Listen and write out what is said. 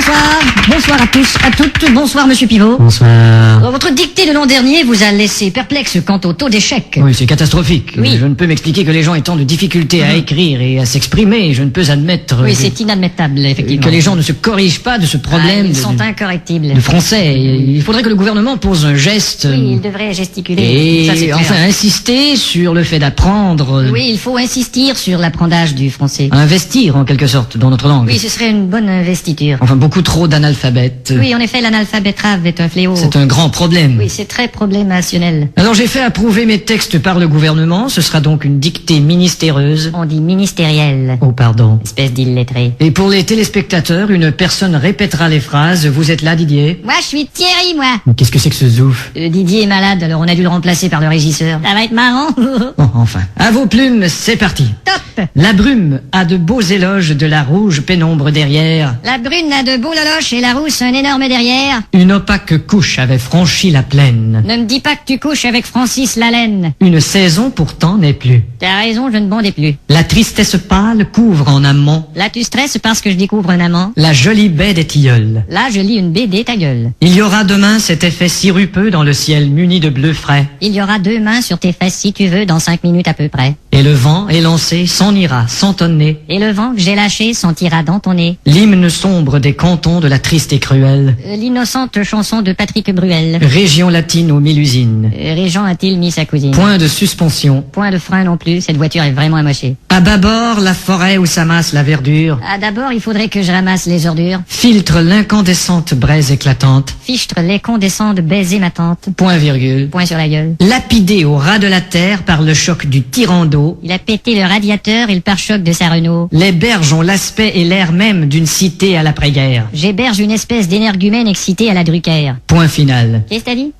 Bonsoir. Bonsoir à tous, à toutes. Bonsoir, monsieur Pivot. Bonsoir. Votre dictée de l'an dernier vous a laissé perplexe quant au taux d'échec. Oui, c'est catastrophique. Oui. Je ne peux m'expliquer que les gens aient tant de difficultés à écrire et à s'exprimer. Je ne peux admettre Oui, c'est inadmettable, effectivement. que les gens ne se corrigent pas de ce problème Ils sont incorrectibles. de français. Il faudrait que le gouvernement pose un geste Oui, il devrait gesticuler. Ça, c'est et clair. enfin insister sur le fait d'apprendre, Oui, il faut insister sur l'apprentissage du français. investir en quelque sorte dans notre langue. Oui, ce serait une bonne investiture. Enfin, beaucoup trop d'analphabètes. Oui, en effet, l'analphabétrave est un fléau. C'est un grand problème. Oui, c'est très problémationnel. Alors j'ai fait approuver mes textes par le gouvernement. Ce sera donc une dictée ministéreuse. On dit ministériel. Oh, pardon. Espèce d'illettré. Et pour les téléspectateurs, une personne répétera les phrases. Vous êtes là, Didier? Moi, je suis Thierry, moi. Mais qu'est-ce que c'est que ce zouf? Didier est malade, alors on a dû le remplacer par le régisseur. Ça va être marrant. Bon, enfin. À vos plumes, c'est parti. Top. La brume a de beaux éloges de la rouge pénombre derrière. La brune a de beaux loloches et la rousse un énorme derrière. Une opaque couche avait franchi la plaine. Ne me dis pas que tu couches avec Francis Lalaine. Une saison pourtant n'est plus. T'as raison, je ne bondais plus. La tristesse pâle couvre en amont Là, tu stresses parce que je découvre un amant. la jolie baie des tilleuls. Là, je lis une BD, ta gueule. Il y aura demain cet effet sirupeux dans le ciel muni de bleu frais. Il y aura 2 mains sur tes fesses si tu veux dans 5 minutes à peu près. Et le vent élancé s'en ira sans tonner. Et le vent que j'ai lâché sentira dans ton nez. L'hymne sombre des cantons de la triste et cruelle L'innocente chanson de Patrick Bruel. région latine aux 1000 usines. Régent a-t-il mis sa cousine? Point de suspension. Point de frein non plus, cette voiture est vraiment amochée. À bâbord, la forêt où s'amasse la verdure Ah, d'abord, il faudrait que je ramasse les ordures. filtre l'incandescente braise éclatante. Fichtre les condescends de baiser ma tante. Point virgule. Point sur la gueule. Lapidé au ras de la terre par le choc du tyran d'eau, Il a pété le radiateur et le pare-choc de sa Renault. les berges ont l'aspect et l'air même d'une cité à l'après-guerre. J'héberge une espèce d'énergumène excité à la Drucker. Point final. Qu'est-ce que t'as dit?